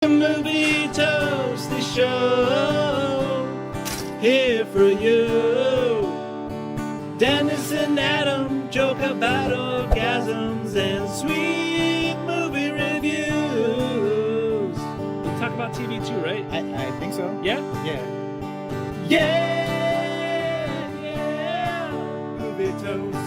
Movie Toasty Show, here for you. Dennis and Adam joke about orgasms and sweet movie reviews. We talk about TV too, right? I think so. Yeah? Yeah. Yeah! Movie Toast.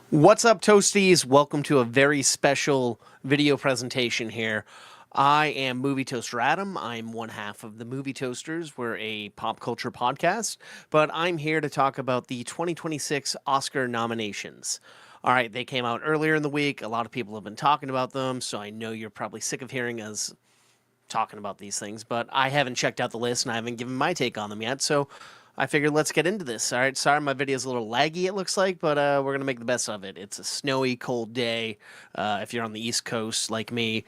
What's up, Toasties? Welcome to a very special video presentation here. I am Movie Toaster Adam. I'm one half of the Movie Toasters. We're a pop culture podcast, but I'm here to talk about the 2026 Oscar nominations. All right, they came out earlier in the week. A lot of people have been talking about them, so I know you're probably sick of hearing us talking about these things, but I haven't checked out the list and I haven't given my take on them yet, so I figured let's get into this. All right, sorry my video's a little laggy, it looks like, but we're going to make the best of it. It's a snowy, cold day. If you're on the East Coast like me,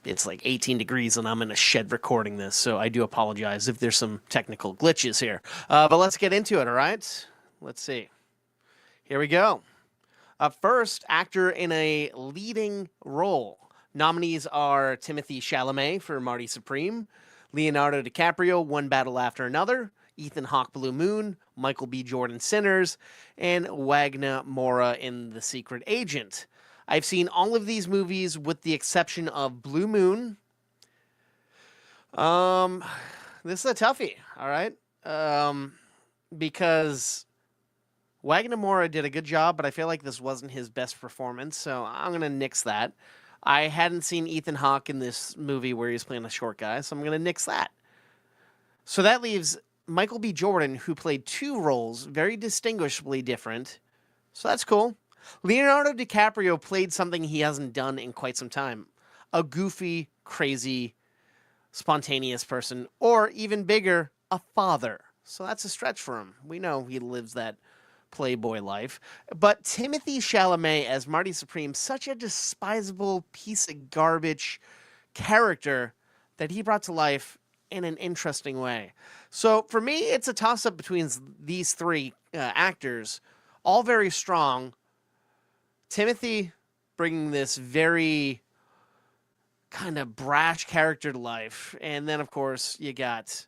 it's like 18 degrees and I'm in a shed recording this, so I do apologize if there's some technical glitches here. But let's get into it, all right? Let's see. Here we go. First, actor in a leading role. Nominees are Timothée Chalamet for Marty Supreme, Leonardo DiCaprio, One Battle After Another, Ethan Hawke, Blue Moon, Michael B. Jordan, Sinners, and Wagner Moura in The Secret Agent. I've seen all of these movies with the exception of Blue Moon. This is a toughie, all right? Because Wagner Moura did a good job, but I feel like this wasn't his best performance, so I'm going to nix that. I hadn't seen Ethan Hawke in this movie where he's playing a short guy, so I'm going to nix that. So that leaves Michael B. Jordan, who played two roles, very distinguishably different. So that's cool. Leonardo DiCaprio played something he hasn't done in quite some time. A goofy, crazy, spontaneous person. Or, even bigger, a father. So that's a stretch for him. We know he lives that playboy life. But Timothée Chalamet as Marty Supreme, such a despisable piece of garbage character that he brought to life in an interesting way. So for me, it's a toss-up between these three actors, all very strong. Timothy bringing this very kind of brash character to life. And then, of course, you got...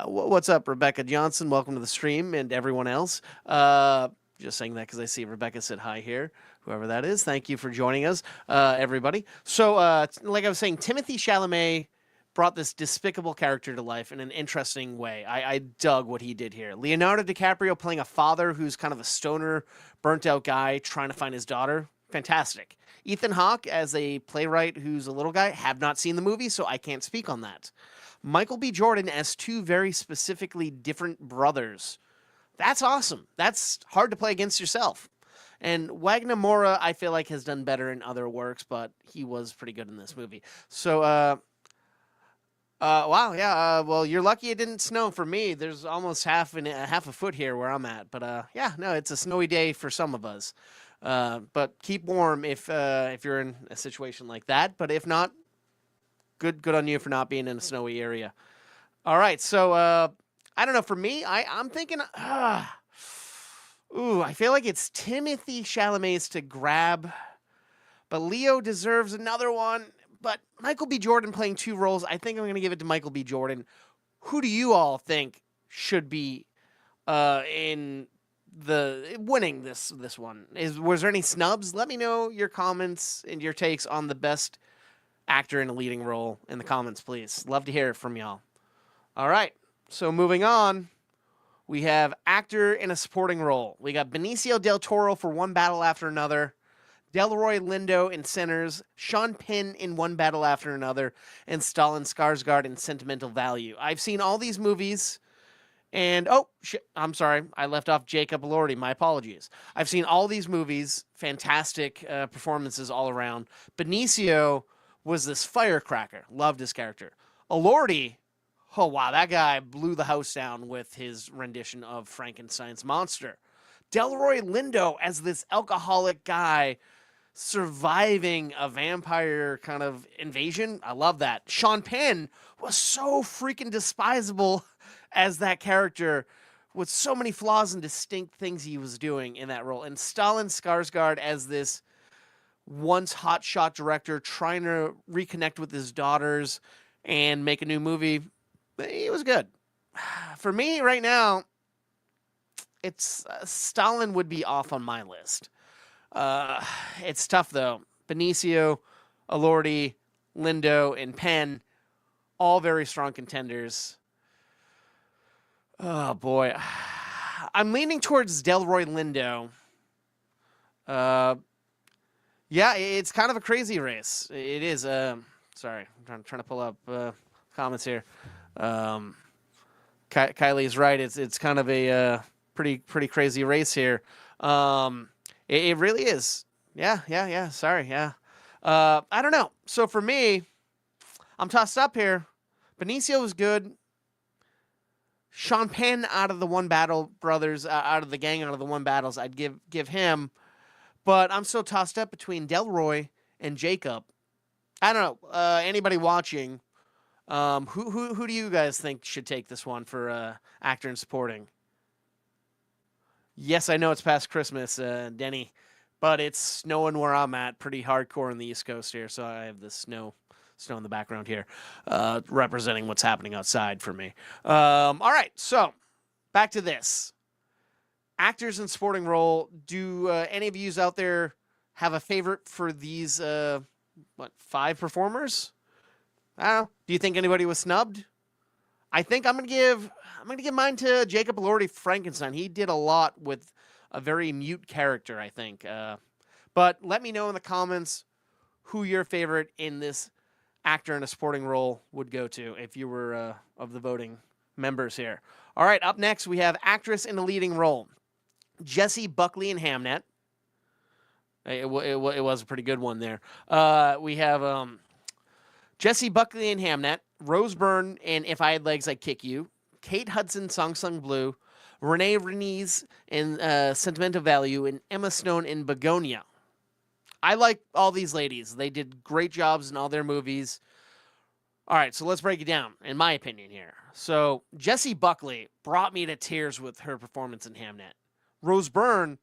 what's up, Rebecca Johnson? Welcome to the stream, and everyone else. Just saying that because I see Rebecca said hi here. Whoever that is, thank you for joining us, everybody. So, like I was saying, Timothée Chalamet brought this despicable character to life in an interesting way. I dug what he did here. Leonardo DiCaprio playing a father who's kind of a stoner, burnt-out guy trying to find his daughter. Fantastic. Ethan Hawke as a playwright who's a little guy. Have not seen the movie, so I can't speak on that. Michael B. Jordan as two very specifically different brothers. That's awesome. That's hard to play against yourself. And Wagner Moura, I feel like, has done better in other works, but he was pretty good in this movie. So, wow, yeah, well, you're lucky it didn't snow for me. There's almost half a foot here where I'm at. But, yeah, no, it's a snowy day for some of us. But keep warm if you're in a situation like that. But if not, good on you for not being in a snowy area. All right, so I don't know. For me, I'm thinking, I feel like it's Timothée Chalamet's to grab, but Leo deserves another one. But Michael B. Jordan playing two roles, I think I'm going to give it to Michael B. Jordan. Who do you all think should be in the winning this one? Was there any snubs? Let me know your comments and your takes on the best actor in a leading role in the comments, please. Love to hear it from y'all. All right, so moving on, we have actor in a supporting role. We got Benicio del Toro for One Battle After Another, Delroy Lindo in Sinners, Sean Penn in One Battle After Another, and Stellan Skarsgård in Sentimental Value. I've seen all these movies, and I'm sorry, I left off Jacob Elordi. My apologies. I've seen all these movies, fantastic performances all around. Benicio was this firecracker. Loved his character. Elordi, oh wow, that guy blew the house down with his rendition of Frankenstein's monster. Delroy Lindo as this alcoholic guy surviving a vampire kind of invasion. I love that. Sean Penn was so freaking despisable as that character, with so many flaws and distinct things he was doing in that role. And Stellan Skarsgård as this once hotshot director trying to reconnect with his daughters and make a new movie, he was good. For me right now, it's Stalin would be off on my list. It's tough though. Benicio, Elordi, Lindo, and Penn, all very strong contenders. Oh boy, I'm leaning towards Delroy Lindo. Yeah, it's kind of a crazy race. It is. Sorry, I'm trying to pull up comments here. Kylie's right. It's kind of a pretty crazy race here. It really is. Yeah. Sorry, yeah. I don't know. So for me, I'm tossed up here. Benicio was good. Sean Penn out of the One Battle brothers, out of the gang, out of the One Battles, I'd give him. But I'm still tossed up between Delroy and Jacob. I don't know. Anybody watching? Who do you guys think should take this one for actor and supporting? Yes, I know it's past Christmas, Denny, but it's snowing where I'm at, pretty hardcore on the East Coast here. So I have the snow in the background here, representing what's happening outside for me. All right, so back to this. Actors in supporting role. Do any of you out there have a favorite for these 5 performers? I don't know. Do you think anybody was snubbed? I think I'm gonna give mine to Jacob Elordi Frankenstein. He did a lot with a very mute character, I think. But let me know in the comments who your favorite in this actor in a supporting role would go to if you were of the voting members here. All right, up next we have actress in a leading role. Jessie Buckley in Hamnet. It was a pretty good one there. We have Jessie Buckley in Hamnet, Rose Byrne in If I Had Legs, I'd Kick You, Kate Hudson, Song Sung Blue, Renee Renes in Sentimental Value, and Emma Stone in Begonia. I like all these ladies. They did great jobs in all their movies. All right, so let's break it down, in my opinion here. So Jessie Buckley brought me to tears with her performance in Hamnet. Rose Byrne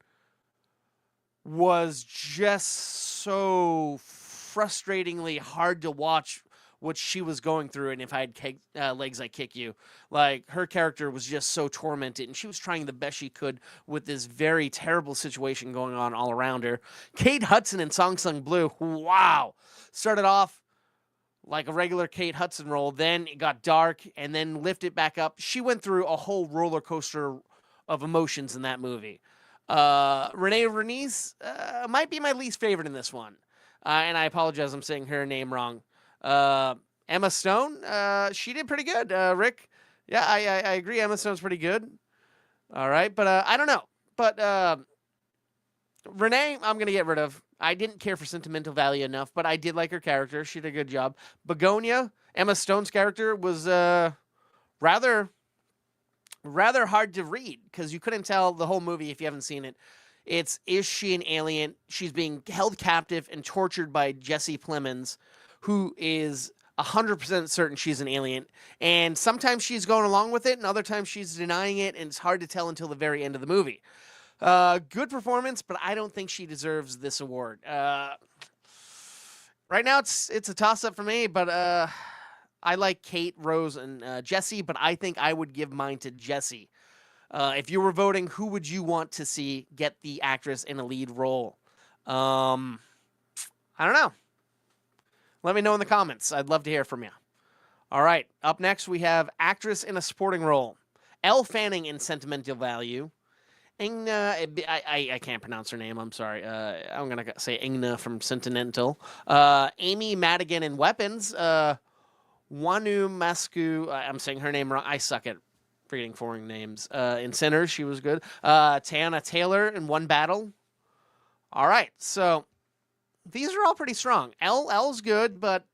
was just so frustratingly hard to watch what she was going through, and If I Had Legs, I'd Kick You. Like, her character was just so tormented, and she was trying the best she could with this very terrible situation going on all around her. Kate Hudson in Song Sung Blue, wow! Started off like a regular Kate Hudson role, then it got dark, and then lifted back up. She went through a whole roller coaster of emotions in that movie. Renee Renes might be my least favorite in this one. And I apologize, I'm saying her name wrong. Emma Stone, she did pretty good. Rick, yeah, I agree. Emma Stone's pretty good. All right, but I don't know. But Renee, I'm going to get rid of. I didn't care for Sentimental Value enough, but I did like her character. She did a good job. Begonia, Emma Stone's character was rather hard to read because you couldn't tell the whole movie if you haven't seen it. Is she an alien? She's being held captive and tortured by Jesse Plemons, who is 100% certain she's an alien. And sometimes she's going along with it, and other times she's denying it, and it's hard to tell until the very end of the movie. Good performance, but I don't think she deserves this award. Right now, it's a toss-up for me, but I like Kate, Rose, and Jessie, but I think I would give mine to Jessie. If you were voting, who would you want to see get the actress in a lead role? I don't know. Let me know in the comments. I'd love to hear from you. All right. Up next, we have actress in a supporting role. Elle Fanning in Sentimental Value. I can't pronounce her name. I'm sorry. I'm going to say Ingna from Sentimental. Amy Madigan in Weapons. Wanu Masku. I'm saying her name wrong. I suck at forgetting foreign names. In Sinners, she was good. Tana Taylor in One Battle. All right. So these are all pretty strong. Elle's good, but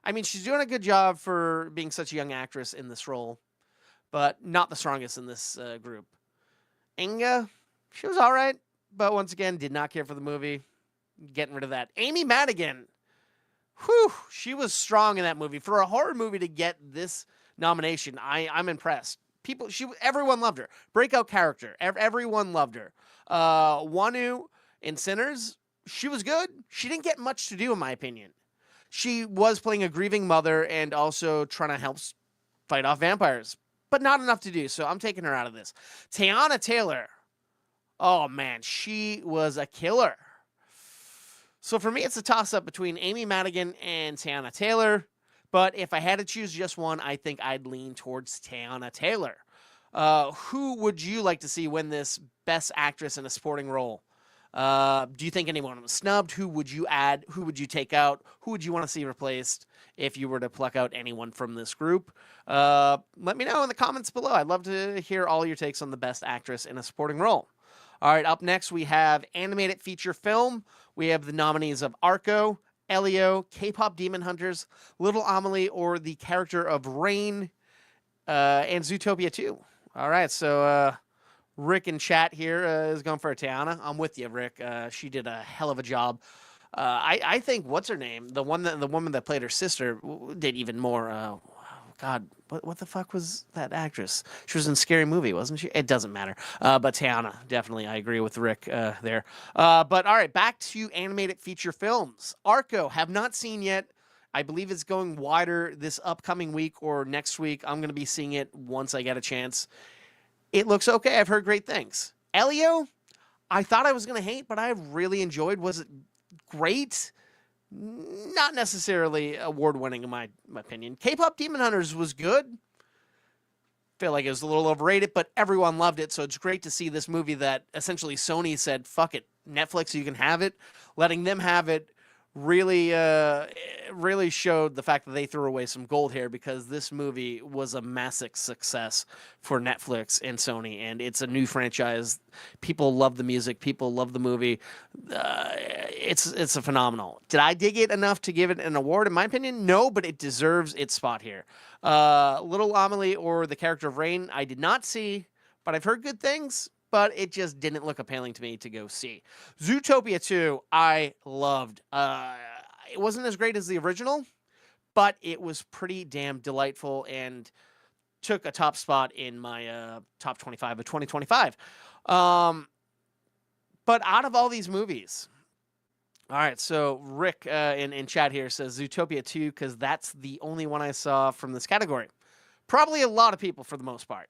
I mean, she's doing a good job for being such a young actress in this role, but not the strongest in this group. Inga, she was all right, but once again, did not care for the movie. getting rid of that. Amy Madigan, whew, she was strong in that movie. For a horror movie to get this nomination, I'm impressed. Everyone loved her. Breakout character. Everyone loved her. Wanu in Sinners, she was good. She didn't get much to do, in my opinion. She was playing a grieving mother and also trying to help fight off vampires, but not enough to do, so I'm taking her out of this. Teyana Taylor, oh man, she was a killer. So for me, it's a toss-up between Amy Madigan and Teyana Taylor, but if I had to choose just one, I think I'd lean towards Teyana Taylor. Who would you like to see win this Best Actress in a Supporting Role? Do you think anyone was snubbed? Who would you add? Who would you take out? Who would you want to see replaced if you were to pluck out anyone from this group? Let me know in the comments below. I'd love to hear all your takes on the Best Actress in a Supporting Role. All right, up next we have Animated Feature Film. We have the nominees of Arco, Elio, K-Pop Demon Hunters, Little Amelie, or the character of Rain, and Zootopia 2. All right, so Rick in chat here is going for a Teyana. I'm with you, Rick. She did a hell of a job. I think what's her name? The woman that played her sister did even more. God, what the fuck was that actress? She was in Scary Movie, wasn't she? It doesn't matter. But Teyana, definitely, I agree with Rick there. But all right, back to animated feature films. Arco, have not seen yet. I believe it's going wider this upcoming week or next week. I'm going to be seeing it once I get a chance. It looks okay. I've heard great things. Elio, I thought I was going to hate, but I really enjoyed. Was it great? Not necessarily award-winning in my opinion. K-Pop Demon Hunters was good. Feel like it was a little overrated, but everyone loved it, so it's great to see this movie that essentially Sony said, fuck it, Netflix, you can have it. Letting them have it really showed the fact that they threw away some gold here, because this movie was a massive success for Netflix and Sony, and it's a new franchise. People love the music. People love the movie. It's a phenomenal. Did I dig it enough to give it an award? In my opinion, no, but it deserves its spot here. Little Amelie or the character of Rain, I did not see, but I've heard good things. But it just didn't look appealing to me to go see. Zootopia 2, I loved. It wasn't as great as the original, but it was pretty damn delightful and took a top spot in my top 25 of 2025. But out of all these movies, all right, so Rick in chat here says Zootopia 2 because that's the only one I saw from this category. Probably a lot of people for the most part.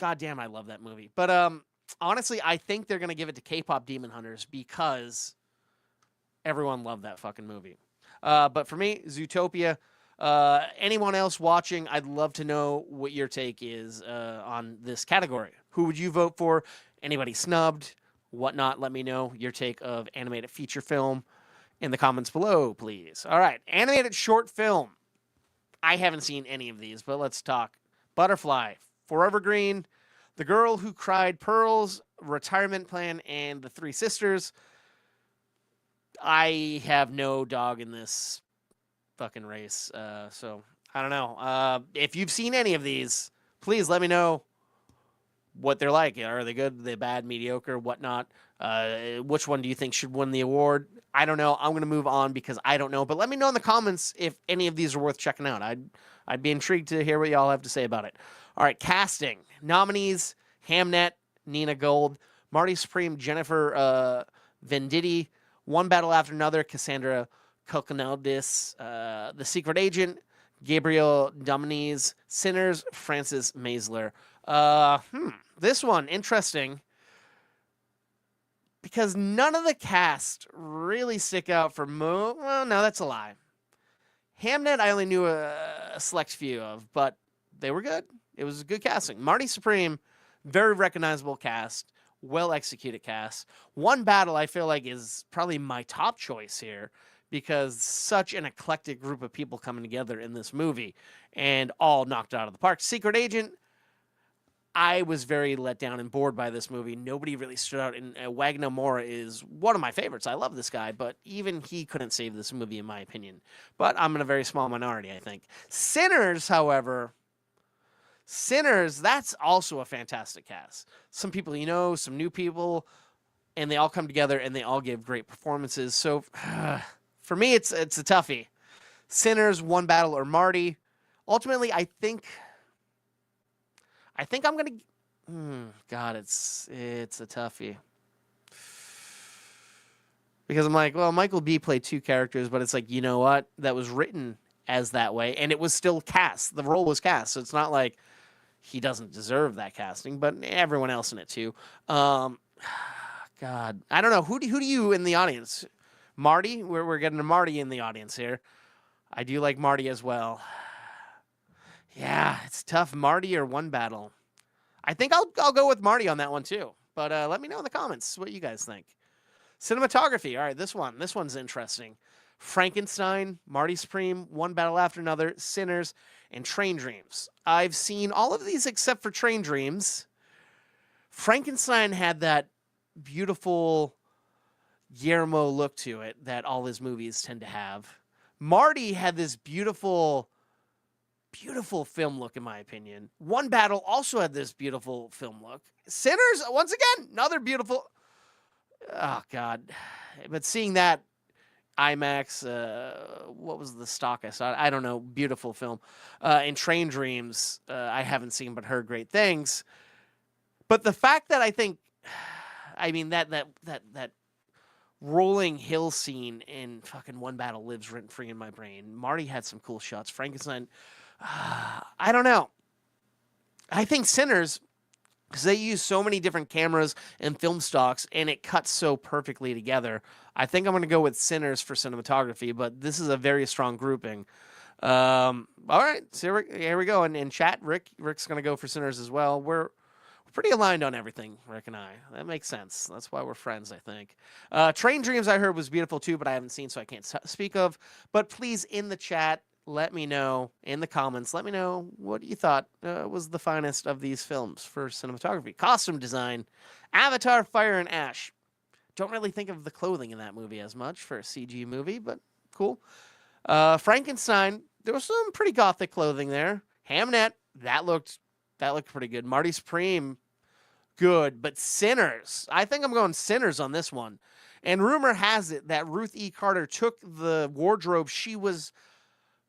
God damn, I love that movie. But honestly, I think they're going to give it to K-Pop Demon Hunters because everyone loved that fucking movie. But for me, Zootopia. Anyone else watching, I'd love to know what your take is on this category. Who would you vote for? Anybody snubbed? Whatnot? Let me know your take of animated feature film in the comments below, please. All right, animated short film. I haven't seen any of these, but let's talk. Butterfly, Forever Green, The Girl Who Cried Pearls, Retirement Plan, and The Three Sisters. I have no dog in this fucking race, so I don't know. If you've seen any of these, please let me know what they're like. Are they good? Are they bad? Mediocre? Whatnot? Which one do you think should win the award? I don't know. I'm going to move on because I don't know. But let me know in the comments if any of these are worth checking out. I'd be intrigued to hear what y'all have to say about it. All right, casting. Nominees, Hamnet, Nina Gold, Marty Supreme, Jennifer Venditti, One Battle After Another, Cassandra Kokonodis, The Secret Agent, Gabriel Dominiz, Sinners, Francis Maisler. This one, interesting, because none of the cast really stick out for well, no, that's a lie. Hamnet, I only knew a select few of, but they were good. It was a good casting. Marty Supreme, very recognizable cast, well-executed cast. One Battle, I feel like, is probably my top choice here because such an eclectic group of people coming together in this movie and all knocked out of the park. Secret Agent, I was very let down and bored by this movie. Nobody really stood out, and Wagner Moura is one of my favorites. I love this guy, but even he couldn't save this movie, in my opinion. But I'm in a very small minority, I think. Sinners, however... Sinners, that's also a fantastic cast. Some people you know, some new people, and they all come together and they all give great performances. So for me, it's a toughie. Sinners, One Battle, or Marty. Ultimately, I think I'm gonna. God, it's a toughie. Because I'm like, well, Michael B. played 2 characters, but it's like, you know what? That was written as that way, and it was still cast. The role was cast, so it's not like he doesn't deserve that casting, but everyone else in it too. God, I don't know. Who do you in the audience? Marty? We're getting a Marty in the audience here. I do like Marty as well. Yeah, it's tough. Marty or One Battle. I think I'll go with Marty on that one too. But let me know in the comments what you guys think. Cinematography. All right, this one's interesting. Frankenstein, Marty Supreme, One Battle After Another, Sinners, and Train Dreams. I've seen all of these except for Train Dreams. Frankenstein had that beautiful Guillermo look to it that all his movies tend to have. Marty had this beautiful film look, in my opinion. One Battle also had this beautiful film look. Sinners, once again, another beautiful. Oh, God. But seeing that IMAX, what was the stock I saw? I don't know. Beautiful film. And Train Dreams, I haven't seen but heard great things. But the fact that I think, I mean, that rolling hill scene in fucking One Battle lives rent free in my brain. Marty had some cool shots. Frankenstein, I don't know. I think Sinners, because they use so many different cameras and film stocks, and it cuts so perfectly together. I think I'm going to go with Sinners for cinematography, but this is a very strong grouping. All right, so here we go. And in chat, Rick's going to go for Sinners as well. We're pretty aligned on everything, Rick and I. That makes sense. That's why we're friends, I think. Train Dreams, I heard, was beautiful too, but I haven't seen, so I can't speak of. But please, in the chat, let me know, in the comments, let me know what you thought was the finest of these films for cinematography. Costume design, Avatar, Fire and Ash. Don't really think of the clothing in that movie as much for a CG movie, but cool. Frankenstein, there was some pretty gothic clothing there. Hamnet, that looked pretty good. Marty Supreme, good. But Sinners, I think I'm going Sinners on this one. And rumor has it that Ruth E. Carter took the wardrobe she was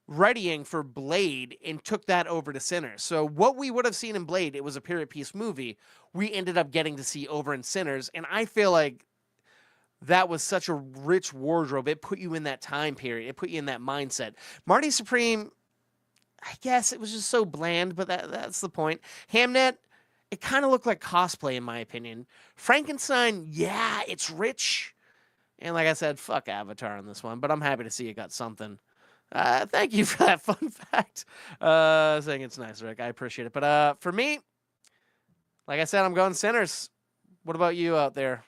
readying for Blade and took that over to Sinners. So what we would have seen in Blade, it was a period piece movie, we ended up getting to see over in Sinners. And I feel like that was such a rich wardrobe. It put you in that time period. It put you in that mindset. Marty Supreme, I guess it was just so bland, but that's the point. Hamnet, it kind of looked like cosplay in my opinion. Frankenstein, yeah, it's rich. And like I said, fuck Avatar on this one, but I'm happy to see it got something. Thank you for that fun fact. Saying it's nice, Rick. I appreciate it. But for me, like I said, I'm going Sinners. What about you out there?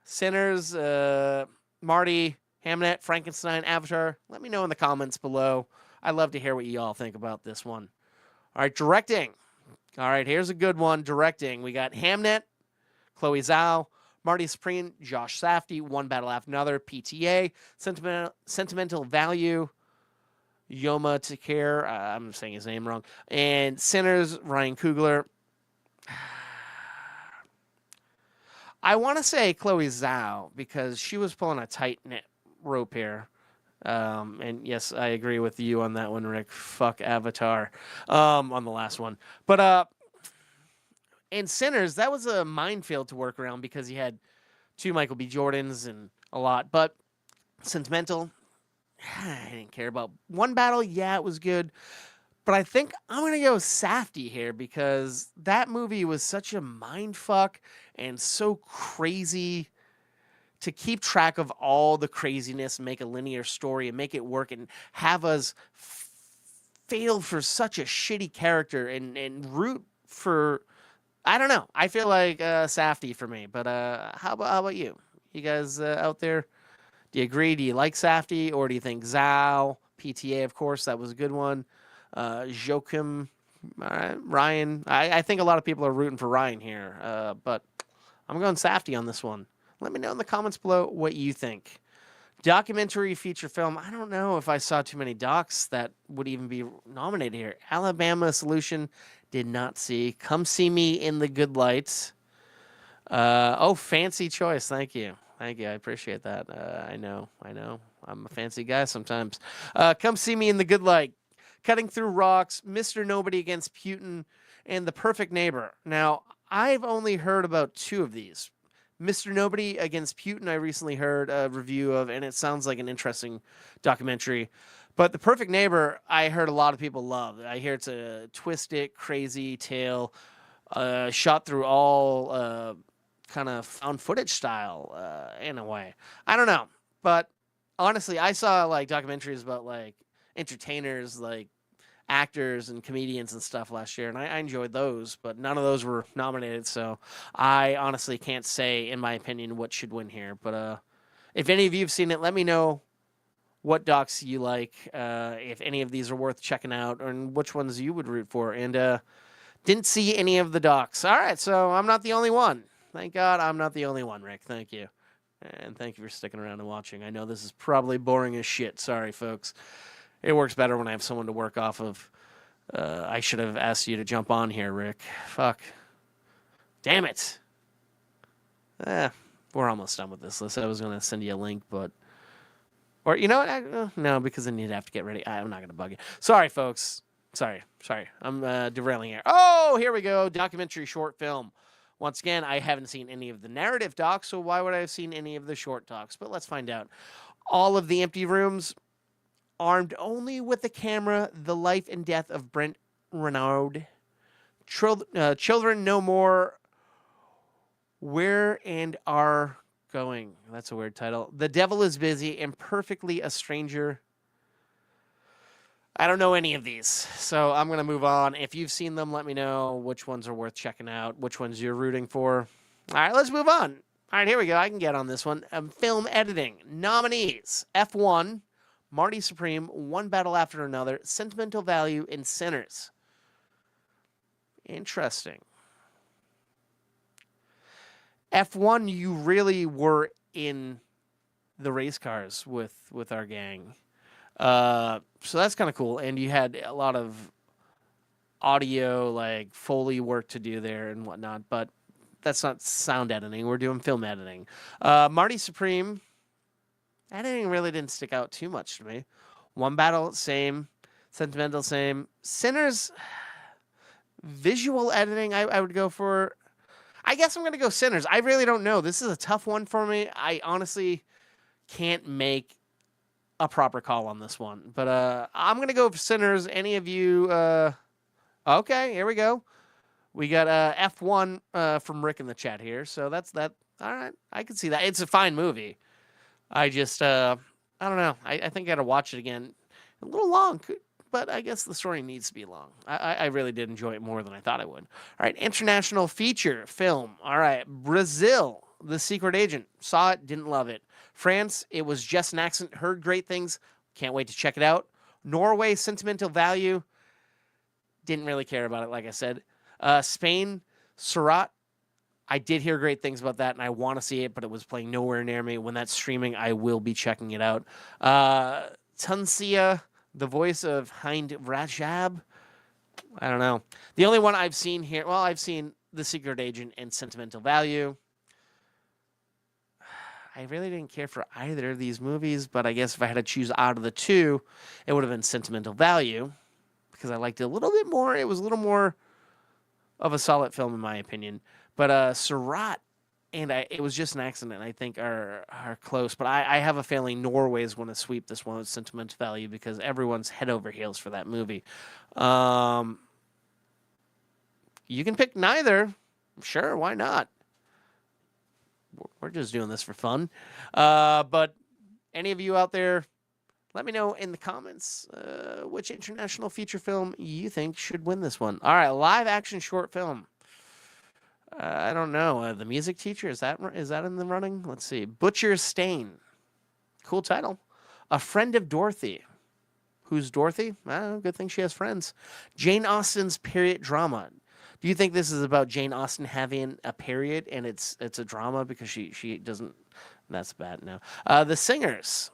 Sinners, Marty, Hamnet, Frankenstein, Avatar. Let me know in the comments below. I'd love to hear what you all think about this one. All right, directing. All right, here's a good one. Directing. We got Hamnet, Chloe Zhao, Marty Supreme, Josh Safdie, One Battle After Another, PTA, Sentimental Value, Yoma Takir, I'm saying his name wrong, and Sinners, Ryan Coogler. I want to say Chloe Zhao because she was pulling a tight knit rope here. And yes, I agree with you on that one, Rick. Fuck Avatar on the last one. But in Sinners, that was a minefield to work around because you had 2 Michael B. Jordans and a lot. But Sentimental, I didn't care about. One Battle, yeah, it was good. But I think I'm going to go Safdie here because that movie was such a mindfuck and so crazy to keep track of all the craziness, make a linear story and make it work and have us fail for such a shitty character and root for, I don't know. I feel like Safdie for me. But how about you? You guys out there? Do you agree? Do you like Safdie or do you think Zhao, PTA, of course, that was a good one. Joachim, Ryan. I think a lot of people are rooting for Ryan here, but I'm going Safdie on this one. Let me know in the comments below what you think. Documentary feature film. I don't know if I saw too many docs that would even be nominated here. Alabama Solution, did not see. Come See Me in the Good Lights. Oh, fancy choice. Thank you. Thank you. I appreciate that. I know. I'm a fancy guy sometimes. Come see me in the good light. Cutting through rocks, Mr. Nobody against Putin, and The Perfect Neighbor. Now, I've only heard about two of these. Mr. Nobody against Putin, I recently heard a review of, and it sounds like an interesting documentary. But The Perfect Neighbor, I heard a lot of people love. I hear it's a twisted, crazy tale, shot through all kind of found footage style in a way. I don't know, but honestly, I saw like documentaries about like entertainers, like actors and comedians and stuff last year, and I enjoyed those, but none of those were nominated. So I honestly can't say, in my opinion, what should win here. But if any of you have seen it, let me know what docs you like, if any of these are worth checking out, and which ones you would root for. And didn't see any of the docs. All right, so I'm not the only one. Thank God I'm not the only one, Rick. Thank you. And thank you for sticking around and watching. I know this is probably boring as shit. Sorry, folks. It works better when I have someone to work off of. I should have asked you to jump on here, Rick. Fuck. Damn it. We're almost done with this list. I was going to send you a link, but... Or, you know what? No, because then you'd have to get ready. I'm not going to bug you. Sorry, folks. Sorry. I'm derailing here. Oh, here we go. Documentary short film. Once again, I haven't seen any of the narrative docs, so why would I have seen any of the short docs? But let's find out. All of the Empty Rooms, Armed Only with the Camera, The Life and Death of Brent Renaud, Children No More, Where and Are Going. That's a weird title. The Devil is Busy, and Perfectly a Stranger. I don't know any of these, so I'm going to move on. If you've seen them, let me know which ones are worth checking out, which ones you're rooting for. All right, let's move on. All right, here we go. I can get on this one. Film editing. Nominees. F1, Marty Supreme, One Battle After Another, Sentimental Value, and Sinners. Interesting. F1, you really were in the race cars with our gang. So that's kind of cool. And you had a lot of audio, like Foley work to do there and whatnot, but that's not sound editing. We're doing film editing. Marty Supreme, editing really didn't stick out too much to me. One Battle, same. Sentimental, same. Sinners, visual editing, I would go for. I guess I'm going to go Sinners. I really don't know. This is a tough one for me. I honestly can't make a proper call on this one. But I'm going to go for Sinners. Any of you... okay, here we go. We got F1 from Rick in the chat here. So that's that. All right, I can see that. It's a fine movie. I just... I don't know. I think I got to watch it again. A little long, but I guess the story needs to be long. I really did enjoy it more than I thought I would. All right, international feature film. All right, Brazil, The Secret Agent. Saw it, didn't love it. France, it was just an accident. Heard great things. Can't wait to check it out. Norway, Sentimental Value. Didn't really care about it, like I said. Spain, Surat. I did hear great things about that, and I want to see it, but it was playing nowhere near me. When that's streaming, I will be checking it out. Tunisia, the voice of Hind Rajab. I don't know. The only one I've seen here, well, I've seen The Secret Agent and Sentimental Value. I really didn't care for either of these movies, but I guess if I had to choose out of the two, it would have been Sentimental Value because I liked it a little bit more. It was a little more of a solid film, in my opinion. But Surat and It Was Just an Accident, I think, are close. But I have a feeling Norway's going to sweep this one with Sentimental Value because everyone's head over heels for that movie. You can pick neither. Sure, why not? We're just doing this for fun. But any of you out there, let me know in the comments which international feature film you think should win this one. All right, live action short film. I don't know. The Music Teacher, is that in the running? Let's see. Butcher's Stain. Cool title. A Friend of Dorothy. Who's Dorothy? Good thing she has friends. Jane Austen's period drama. Do you think this is about Jane Austen having a period and it's a drama because she doesn't? That's bad now. The Singers.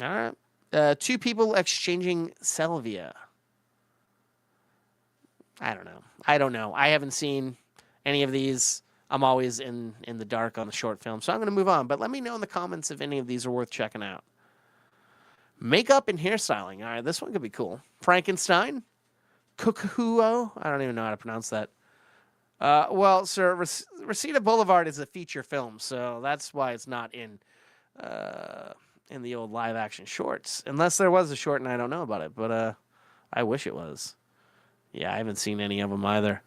All right. Two people exchanging salvia. I don't know. I haven't seen any of these. I'm always in the dark on the short film, so I'm going to move on. But let me know in the comments if any of these are worth checking out. Makeup and hairstyling. All right, this one could be cool. Frankenstein, Kukuhuo. I don't even know how to pronounce that. Well, sir, Reseda Boulevard is a feature film, so that's why it's not in the old live action shorts. Unless there was a short and I don't know about it, but I wish it was. Yeah, I haven't seen any of them either.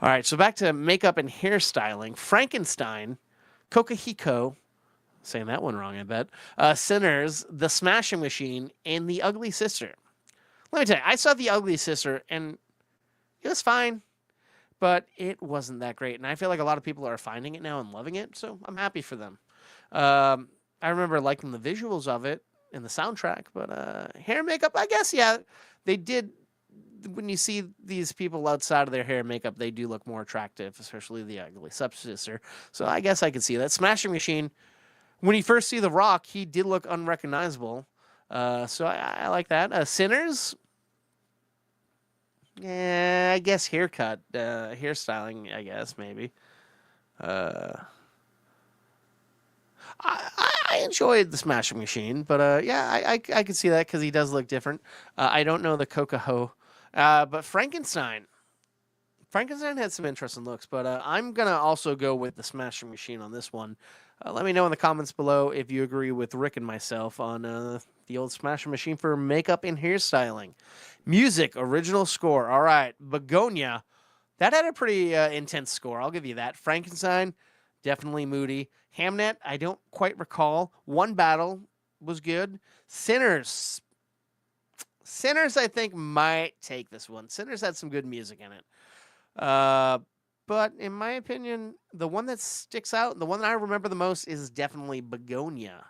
All right, so back to makeup and hairstyling. Frankenstein, Kokahiko, saying that one wrong, I bet. Sinners, The Smashing Machine, and The Ugly Sister. Let me tell you, I saw The Ugly Sister, and it was fine, but it wasn't that great. And I feel like a lot of people are finding it now and loving it, so I'm happy for them. I remember liking the visuals of it and the soundtrack, but hair and makeup, I guess, yeah, they did. When you see these people outside of their hair and makeup, they do look more attractive, especially the ugly stepsister. So I guess I could see that. Smashing Machine, when you first see The Rock, he did look unrecognizable. So I like that. Sinners, yeah, I guess haircut, hairstyling, I guess, maybe. I enjoyed The Smashing Machine, but yeah, I could see that because he does look different. I don't know the Coca-Ho. But Frankenstein had some interesting looks, but I'm going to also go with The Smashing Machine on this one. Let me know in the comments below if you agree with Rick and myself on the old Smashing Machine for makeup and hairstyling. Music, original score. All right, Begonia. That had a pretty intense score. I'll give you that. Frankenstein, definitely moody. Hamnet, I don't quite recall. One Battle was good. Sinners, I think, might take this one. Sinners had some good music in it. But in my opinion, the one that sticks out, the one that I remember the most is definitely Begonia.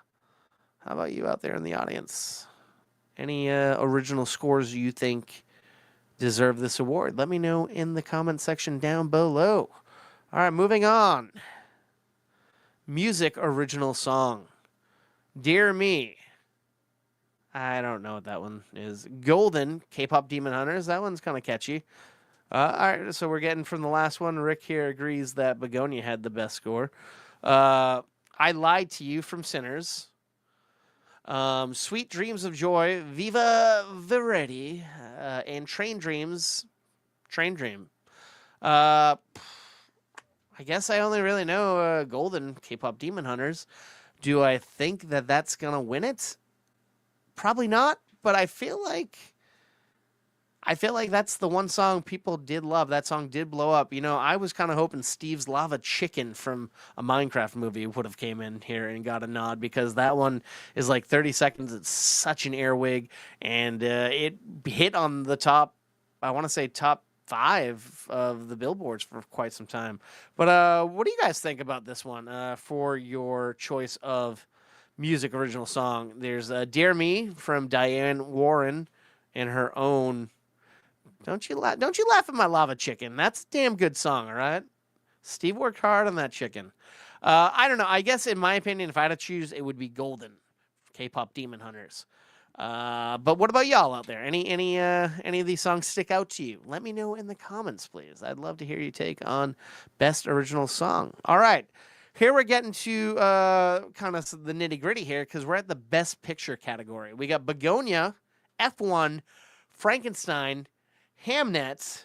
How about you out there in the audience? Any original scores you think deserve this award? Let me know in the comment section down below. All right, moving on. Music original song. Dear Me. I don't know what that one is. Golden, K-Pop Demon Hunters. That one's kind of catchy. All right, so we're getting from the last one. Rick here agrees that Begonia had the best score. I Lied to You from Sinners. Sweet Dreams of Joy, Viva Veredi, and Train Dream. I guess I only really know Golden, K-Pop Demon Hunters. Do I think that that's going to win it? Probably not, but I feel like that's the one song people did love. That song did blow up. You know, I was kind of hoping Steve's Lava Chicken from a Minecraft movie would have came in here and got a nod because that one is like 30 seconds. It's such an earwig, and it hit on the top, I want to say top 5 of the billboards for quite some time. But what do you guys think about this one for your choice of music original song? There's Dear Me from Diane Warren and her own. Don't you laugh at my Lava Chicken. That's a damn good song, all right? Steve worked hard on that chicken. I don't know. I guess in my opinion, if I had to choose, it would be Golden, K-Pop Demon Hunters. But what about y'all out there? Any of these songs stick out to you? Let me know in the comments, please. I'd love to hear your take on best original song. All right. Here we're getting to kind of the nitty-gritty here because we're at the Best Picture category. We got Begonia, F1, Frankenstein, Hamnet,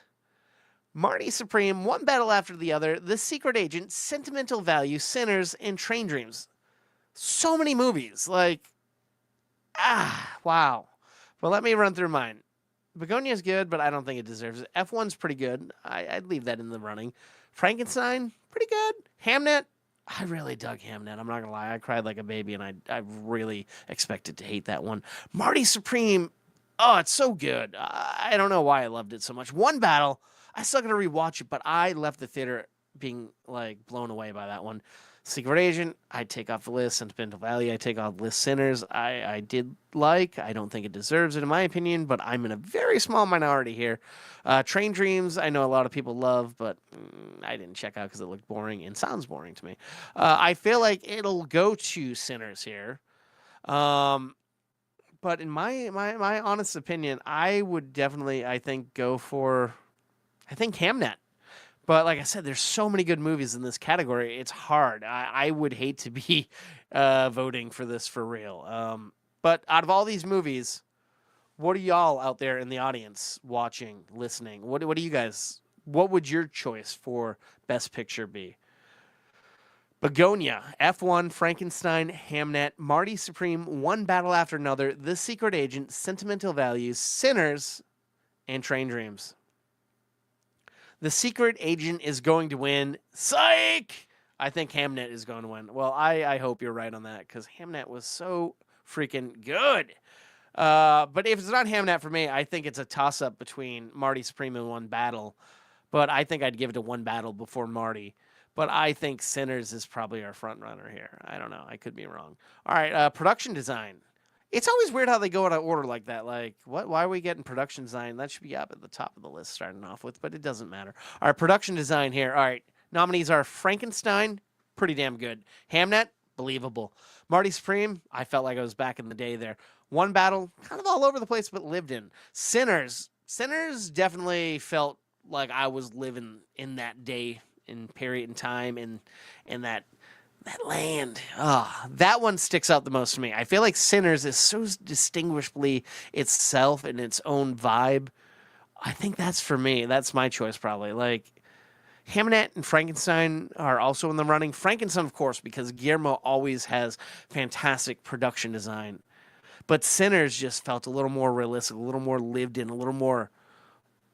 Marty Supreme, One Battle After the Other, The Secret Agent, Sentimental Value, Sinners, and Train Dreams. So many movies. Wow. Well, let me run through mine. Begonia's good, but I don't think it deserves it. F1's pretty good. I'd leave that in the running. Frankenstein, pretty good. Hamnet, I really dug Hamnet. I'm not going to lie. I cried like a baby, and I really expected to hate that one. Marty Supreme, oh, it's so good. I don't know why I loved it so much. One Battle, I still got to rewatch it, but I left the theater being, blown away by that one. Secret Agent, I take off the list. Sentimental Value, I take off the list. Sinners, I did like. I don't think it deserves it, in my opinion, but I'm in a very small minority here. Train Dreams, I know a lot of people love, but I didn't check out because it looked boring and sounds boring to me. I feel like it'll go to Sinners here. But in my honest opinion, I would definitely, I think, go for, Hamnet. But like I said, there's so many good movies in this category. It's hard. I would hate to be voting for this for real. But out of all these movies, what are y'all out there in the audience watching, listening? What do you guys? What would your choice for Best Picture be? Begonia, F1, Frankenstein, Hamnet, Marty Supreme, One Battle After Another, The Secret Agent, Sentimental Values, Sinners, and Train Dreams. The Secret Agent is going to win. Psych! I think Hamnet is going to win. Well, I hope you're right on that, because Hamnet was so freaking good. But if it's not Hamnet for me, I think it's a toss-up between Marty Supreme and One Battle. But I think I'd give it to One Battle before Marty. But I think Sinners is probably our front runner here. I don't know. I could be wrong. All right, production design. It's always weird how they go out of order like that. Like, what? Why are we getting production design? That should be up at the top of the list starting off with, but it doesn't matter. All right, production design here. All right, nominees are Frankenstein, pretty damn good. Hamnet, believable. Marty Supreme, I felt like I was back in the day there. One Battle, kind of all over the place, but lived in. Sinners definitely felt like I was living in that day, in period in time, in that land. That one sticks out the most to me. I feel like Sinners is so distinguishably itself and its own vibe. I think that's for me. That's my choice probably. Like, Hamnet and Frankenstein are also in the running. Frankenstein, of course, because Guillermo always has fantastic production design. But Sinners just felt a little more realistic, a little more lived in, a little more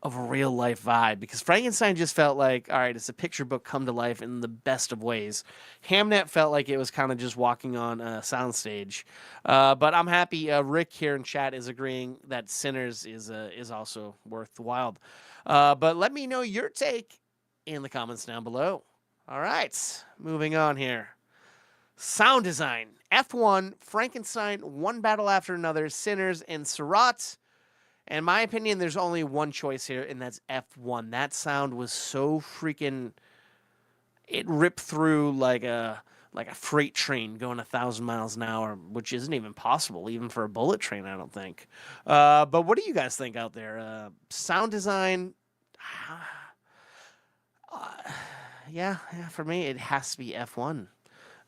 of a real life vibe, because Frankenstein just felt like, all right, it's a picture book come to life in the best of ways. Hamnet felt like it was kind of just walking on a soundstage. But I'm happy Rick here in chat is agreeing that Sinners is also worth the while. But let me know your take in the comments down below. All right, moving on here. Sound design. F1, Frankenstein, One Battle After Another, Sinners, and Surratt. In my opinion, there's only one choice here, and that's F1. That sound was so freaking... It ripped through like a freight train going 1,000 miles an hour, which isn't even possible, even for a bullet train, I don't think. But what do you guys think out there? Sound design... yeah, for me, it has to be F1.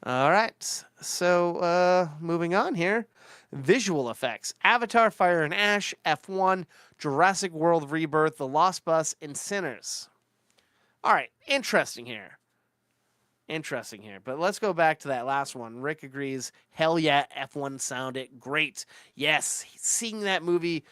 All right, so moving on here. Visual effects. Avatar, Fire and Ash, F1, Jurassic World Rebirth, The Lost Bus, and Sinners. All right, interesting here. But let's go back to that last one. Rick agrees. Hell yeah, F1 sounded great. Yes, seeing that movie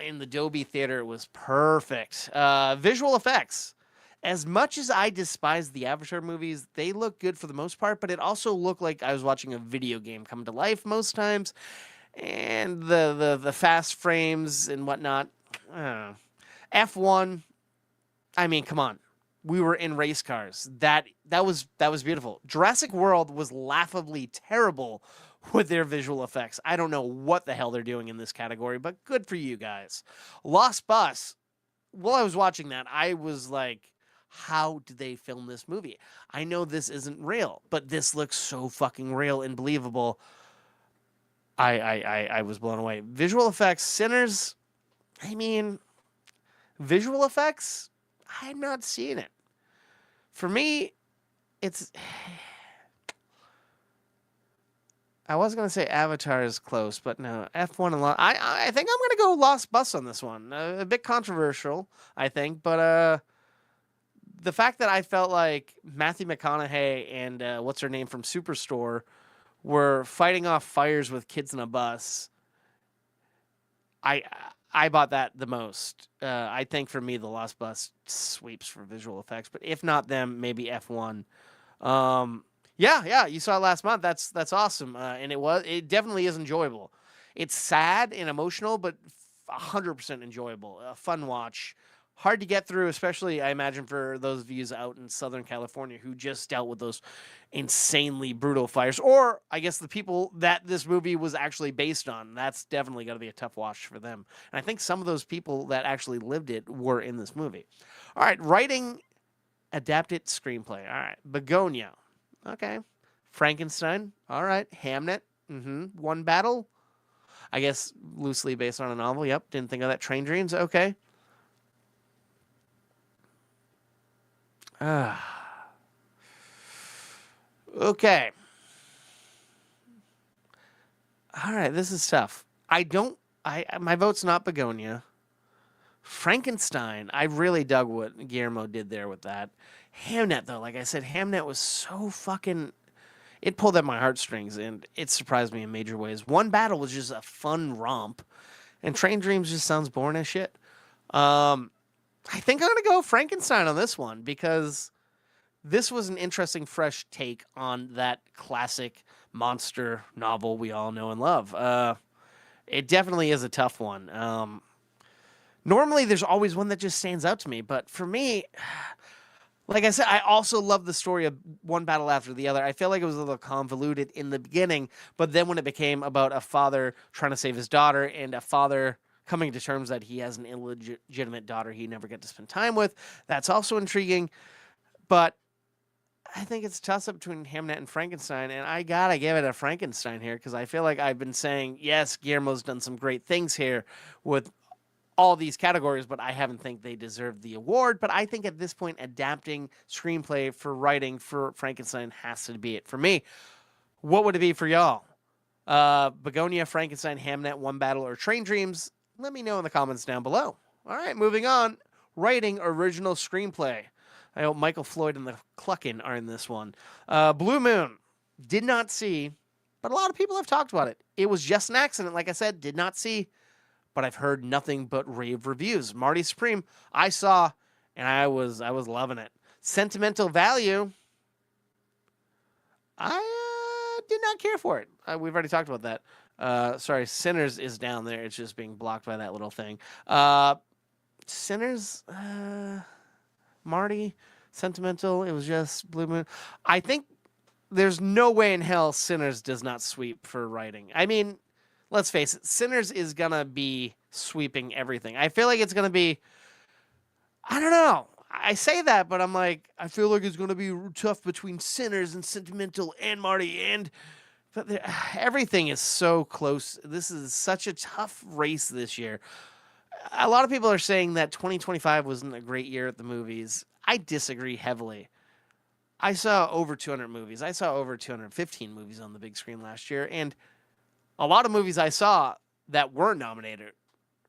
in the Dolby Theater was perfect. Visual effects. As much as I despise the Avatar movies, they look good for the most part, but it also looked like I was watching a video game come to life most times. And the fast frames and whatnot. I don't know. F1, I mean, come on. We were in race cars. That was beautiful. Jurassic World was laughably terrible with their visual effects. I don't know what the hell they're doing in this category, but good for you guys. Lost Bus. While I was watching that, I was like, how did they film this movie? I know this isn't real, but this looks so fucking real and believable. I was blown away. Visual effects, Sinners. I mean, visual effects, I'm not seeing it. For me, it's... I was going to say Avatar is close, but no. F1 and I think I'm going to go Lost Bus on this one. A bit controversial, I think, but... the fact that I felt like Matthew McConaughey and what's her name from Superstore were fighting off fires with kids in a bus, I bought that the most. I think for me, The Lost Bus sweeps for visual effects, but if not them, maybe F1. Yeah, you saw it last month. That's awesome, and it definitely is enjoyable. It's sad and emotional, but 100% enjoyable. A fun watch. Hard to get through, especially, I imagine, for those of you out in Southern California who just dealt with those insanely brutal fires. Or, I guess, the people that this movie was actually based on. That's definitely going to be a tough watch for them. And I think some of those people that actually lived it were in this movie. All right, writing, adapted screenplay. All right, Begonia. Okay. Frankenstein. All right. Hamnet. One Battle. I guess loosely based on a novel. Yep, didn't think of that. Train Dreams. Okay. Okay. All right, this is tough. My vote's not Begonia. Frankenstein, I really dug what Guillermo did there with that. Hamnet, though, like I said, Hamnet was so fucking. It pulled at my heartstrings, and it surprised me in major ways. One Battle was just a fun romp, and Train Dreams just sounds boring as shit. I think I'm going to go Frankenstein on this one because this was an interesting, fresh take on that classic monster novel we all know and love. It definitely is a tough one. Normally, there's always one that just stands out to me, but for me, like I said, I also love the story of One Battle After the Other. I feel like it was a little convoluted in the beginning, but then when it became about a father trying to save his daughter and a father coming to terms that he has an illegitimate daughter he never get to spend time with, that's also intriguing. But I think it's a toss-up between Hamnet and Frankenstein, and I gotta give it a Frankenstein here because I feel like I've been saying, yes, Guillermo's done some great things here with all these categories, but I haven't think they deserve the award. But I think at this point, adapting screenplay for writing for Frankenstein has to be it for me. What would it be for y'all? Begonia, Frankenstein, Hamnet, One Battle, or Train Dreams? Let me know in the comments down below. All right, moving on. Writing original screenplay. I hope Michael Floyd and the Cluckin are in this one. Blue Moon. Did not see, but a lot of people have talked about it. It was just an accident, like I said. Did not see, but I've heard nothing but rave reviews. Marty Supreme, I saw, and I was loving it. Sentimental Value, I did not care for it. We've already talked about that. Sorry, Sinners is down there. It's just being blocked by that little thing. Sinners, Marty, Sentimental, it was just Blue Moon. I think there's no way in hell Sinners does not sweep for writing. I mean, let's face it, Sinners is going to be sweeping everything. I feel like it's going to be, I don't know. I say that, but I'm like, I feel like it's going to be tough between Sinners and Sentimental and Marty. But everything is so close. This is such a tough race this year. A lot of people are saying that 2025 wasn't a great year at the movies. I disagree heavily. I saw over 200 movies. I saw over 215 movies on the big screen last year, and a lot of movies I saw that weren't nominated,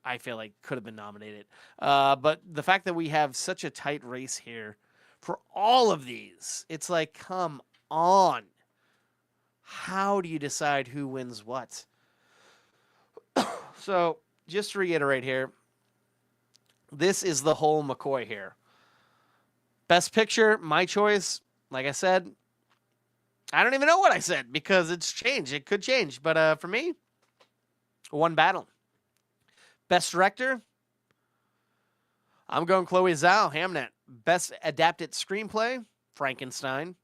I feel like could have been nominated. But the fact that we have such a tight race here for all of these, it's like, come on. How do you decide who wins what? So, just to reiterate here, this is the whole McCoy here. Best Picture, my choice. Like I said, I don't even know what I said because it's changed. It could change. But for me, One Battle. Best Director, I'm going Chloe Zhao, Hamnet. Best Adapted Screenplay, Frankenstein.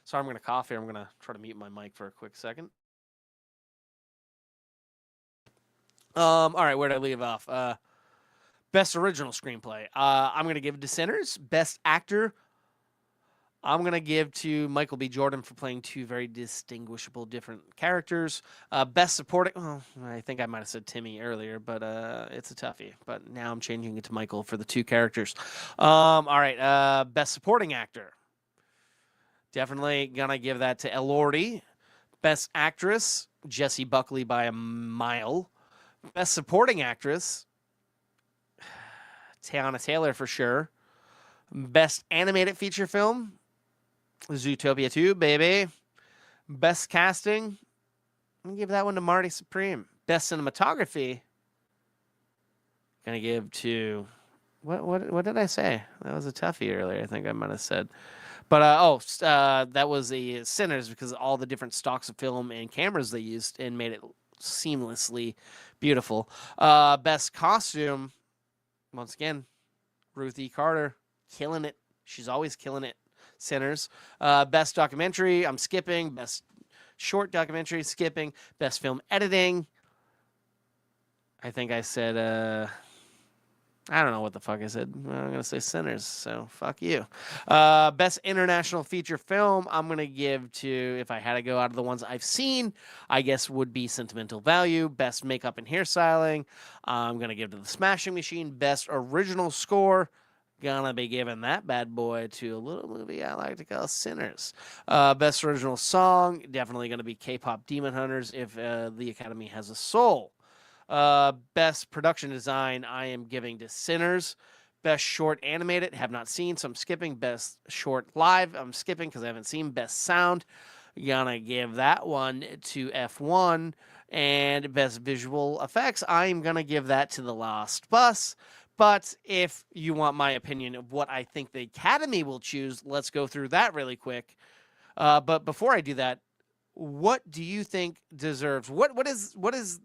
Sorry, I'm going to cough here. I'm going to try to mute my mic for a quick second. All right, where did I leave off? Best Original Screenplay. I'm going to give it to Sinners. Best Actor, I'm going to give to Michael B. Jordan for playing two very distinguishable different characters. Best Supporting... Oh, I think I might have said Timmy earlier, but it's a toughie. But now I'm changing it to Michael for the two characters. All right, Best Supporting Actor. Definitely going to give that to Elordi. Best Actress, Jessie Buckley by a mile. Best Supporting Actress, Teyana Taylor for sure. Best Animated Feature Film, Zootopia 2, baby. Best Casting, I'm going to give that one to Marty Supreme. Best Cinematography, going to give to... What did I say? That was a toughie earlier, I think I might have said. But, that was a Sinners because of all the different stocks of film and cameras they used and made it seamlessly beautiful. Best Costume, once again, Ruth E. Carter, killing it. She's always killing it. Sinners. Best Documentary, I'm skipping. Best Short Documentary, skipping. Best Film Editing, I think I said... I don't know what the fuck I said. I'm going to say Sinners, so fuck you. Best International Feature Film, I'm going to give to, if I had to go out of the ones I've seen, I guess would be Sentimental Value. Best Makeup and Hairstyling, I'm going to give to The Smashing Machine. Best Original Score, Gonna be giving that bad boy to a little movie I like to call Sinners. Best original song, definitely gonna be K-pop Demon Hunters if the Academy has a soul. Best production design, I am giving to Sinners. Best short animated, have not seen, so I'm skipping. Best short live, I'm skipping because I haven't seen. Best sound, gonna give that one to F1. And best visual effects, I'm gonna give that to The Last Bus. But if you want my opinion of what I think the Academy will choose, let's go through that really quick. But before I do that, what do you think deserves? What is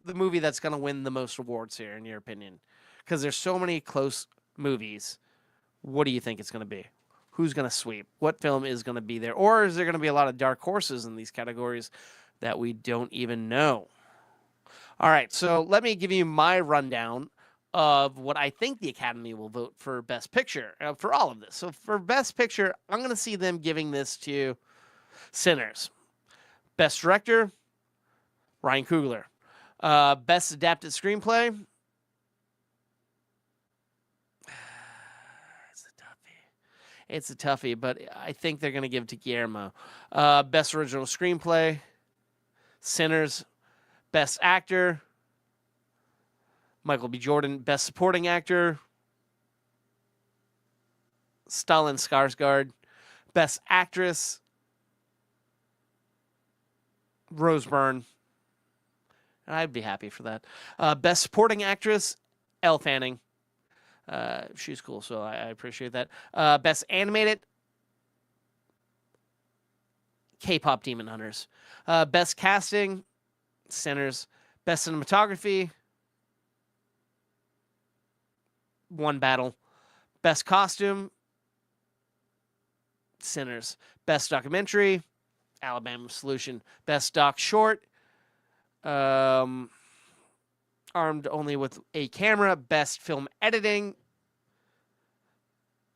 the movie that's going to win the most awards here, in your opinion? Because there's so many close movies. What do you think it's going to be? Who's going to sweep? What film is going to be there? Or is there going to be a lot of dark horses in these categories that we don't even know? All right, so let me give you my rundown of what I think the Academy will vote for Best Picture for all of this. So for Best Picture, I'm going to see them giving this to Sinners. Best Director, Ryan Coogler. Best Adapted Screenplay. It's a toughie, but I think they're going to give it to Guillermo. Best Original Screenplay, Sinners. Best Actor, Michael B. Jordan. Best Supporting Actor, Stellan Skarsgård. Best Actress, Rose Byrne. I'd be happy for that. Best Supporting Actress, Elle Fanning. She's cool, so I appreciate that. Best Animated, K-pop Demon Hunters. Best Casting, Sinners. Best Cinematography, One Battle. Best Costume, Sinners. Best Documentary, Alabama Solution. Best Doc Short, Armed Only with a Camera. Best Film Editing,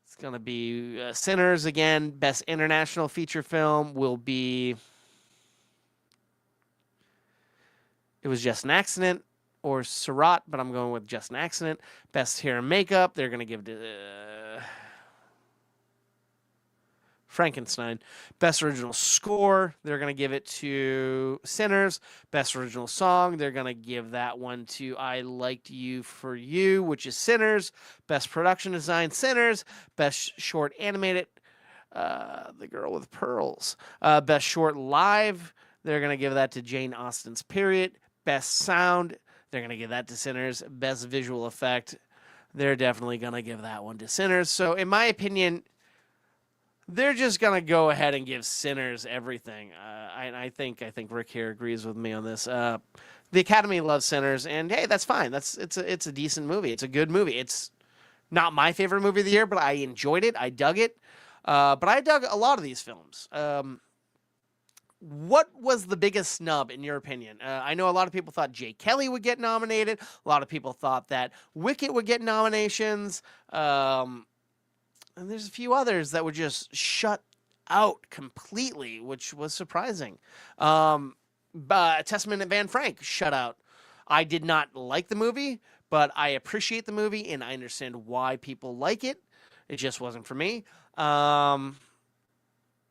it's going to be Sinners again. Best International Feature Film will be It Was Just an Accident or Surat, but I'm going with Just an Accident. Best Hair and Makeup, they're going to give to Frankenstein. Best Original Score, they're going to give it to Sinners. Best Original Song, they're going to give that one to I Liked You for You, which is Sinners. Best Production Design, Sinners. Best Short Animated, The Girl with Pearls. Best Short Live, they're going to give that to Jane Austen's Period. Best Sound, they're going to give that to Sinners. Best Visual Effect, they're definitely going to give that one to Sinners. So, in my opinion, they're just going to go ahead and give Sinners everything. I think Rick here agrees with me on this. The Academy loves Sinners, and hey, that's fine. It's a decent movie. It's a good movie. It's not my favorite movie of the year, but I enjoyed it. I dug it. But I dug a lot of these films. What was the biggest snub, in your opinion? I know a lot of people thought Jay Kelly would get nominated. A lot of people thought that Wicket would get nominations. And there's a few others that were just shut out completely, which was surprising. Testament and Van Frank shut out. I did not like the movie, but I appreciate the movie, and I understand why people like it. It just wasn't for me. I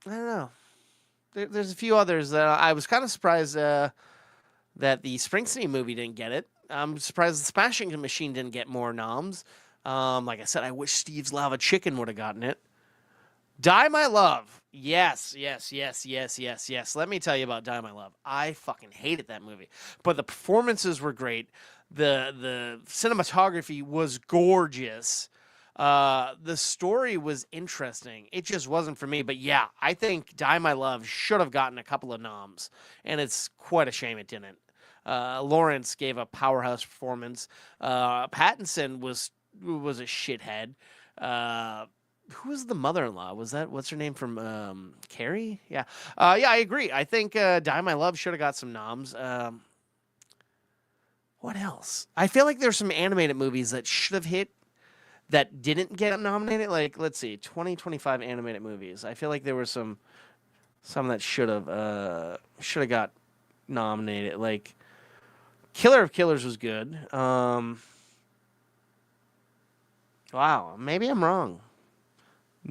don't know. There's a few others that I was kind of surprised that the Springsteen movie didn't get it. I'm surprised the Smashing Machine didn't get more noms. Like I said, I wish Steve's Lava Chicken would have gotten it. Die My Love. Yes. Let me tell you about Die My Love. I fucking hated that movie. But the performances were great. The cinematography was gorgeous. The story was interesting. It just wasn't for me. But yeah, I think Die My Love should have gotten a couple of noms. And it's quite a shame it didn't. Lawrence gave a powerhouse performance. Pattinson was a shithead. Who was the mother-in-law? What's her name from Carrie? Yeah. Yeah, I agree. I think Die My Love should have got some noms. What else? I feel like there's some animated movies that should have hit that didn't get nominated. Like, let's see, 2025 animated movies. I feel like there were some that should have got nominated. Like, Killer of Killers was good. Wow, maybe I'm wrong.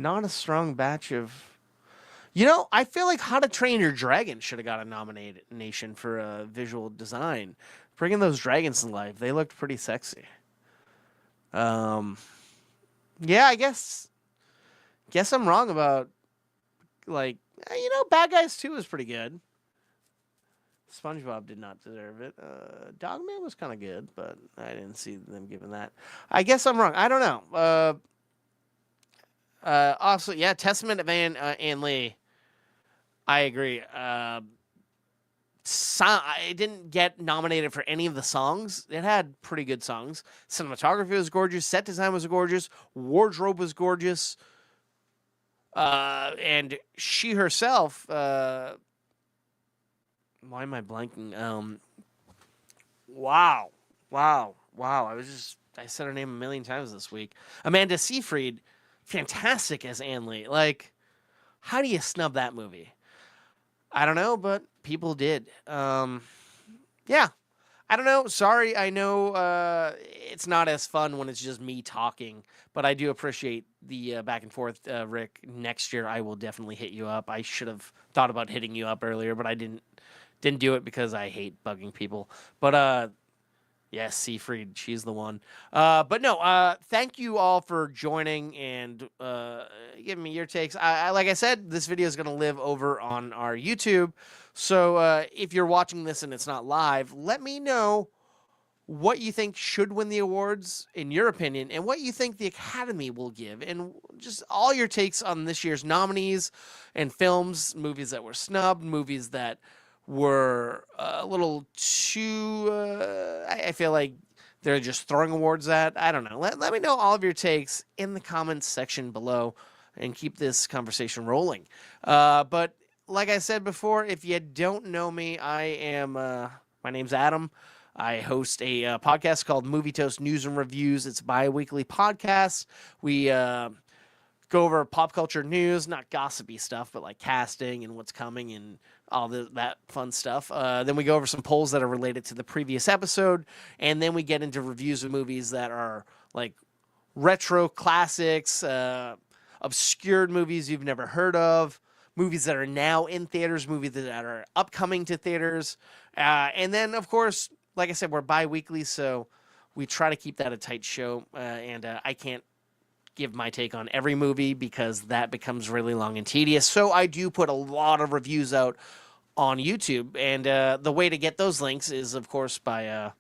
Not a strong batch of. You know, I feel like How to Train Your Dragon should have got a nomination for visual design. Bringing those dragons to life, they looked pretty sexy. Yeah, I guess I'm wrong about like Bad Guys 2 is pretty good. SpongeBob did not deserve it. Dogman was kind of good, but I didn't see them giving that. I guess I'm wrong. I don't know. Also, yeah, Testament of Ann Lee. I agree. It didn't get nominated for any of the songs. It had pretty good songs. Cinematography was gorgeous. Set design was gorgeous. Wardrobe was gorgeous. And she herself. Why am I blanking? Wow. I said her name a million times this week. Amanda Seyfried, fantastic as Ann Lee. Like, how do you snub that movie? I don't know, but people did. Yeah. I don't know. Sorry, I know it's not as fun when it's just me talking, but I do appreciate the back and forth, Rick. Next year, I will definitely hit you up. I should have thought about hitting you up earlier, but I didn't do it because I hate bugging people. But yes, Seyfried, she's the one. But no, thank you all for joining and giving me your takes. Like I said, this video is going to live over on our YouTube. So if you're watching this and it's not live, let me know what you think should win the awards, in your opinion, and what you think the Academy will give. And just all your takes on this year's nominees and films, movies that were snubbed, movies that were a little too, I feel like they're just throwing awards at. I don't know. Let me know all of your takes in the comments section below and keep this conversation rolling. But like I said before, if you don't know me, I am, my name's Adam. I host a podcast called Movie Toast News and Reviews. It's a bi-weekly podcast. We go over pop culture news, not gossipy stuff, but like casting and what's coming and all that fun stuff. Then we go over some polls that are related to the previous episode, and then we get into reviews of movies that are like retro classics, obscured movies you've never heard of, movies that are now in theaters, movies that are upcoming to theaters. And then, of course, like I said, we're bi-weekly, so we try to keep that a tight show, and I can't give my take on every movie because that becomes really long and tedious. So I do put a lot of reviews out on YouTube, and the way to get those links is, of course, by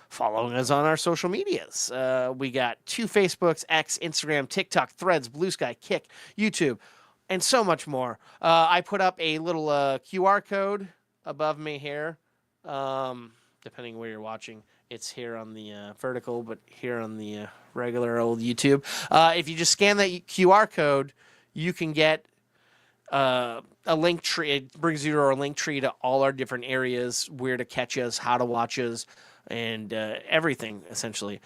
following us on our social medias. We got 2 Facebooks, X, Instagram, TikTok, Threads, Blue Sky, Kick, YouTube, and so much more. I put up a little QR code above me here, depending where you're watching. It's here on the vertical, but here on the regular old YouTube. If you just scan that QR code, you can get a link tree. It brings you to our link tree to all our different areas, where to catch us, how to watch us, and everything, essentially.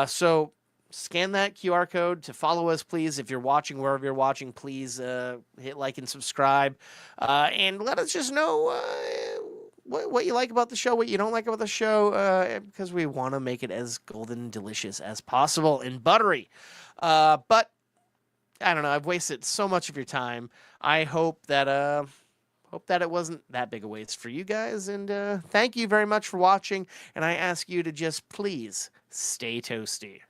So scan that QR code to follow us, please. If you're watching, wherever you're watching, please hit like and subscribe. And let us just know what you like about the show, what you don't like about the show, because we want to make it as golden and delicious as possible and buttery. But I don't know. I've wasted so much of your time. I hope that it wasn't that big a waste for you guys. And thank you very much for watching. And I ask you to just please stay toasty.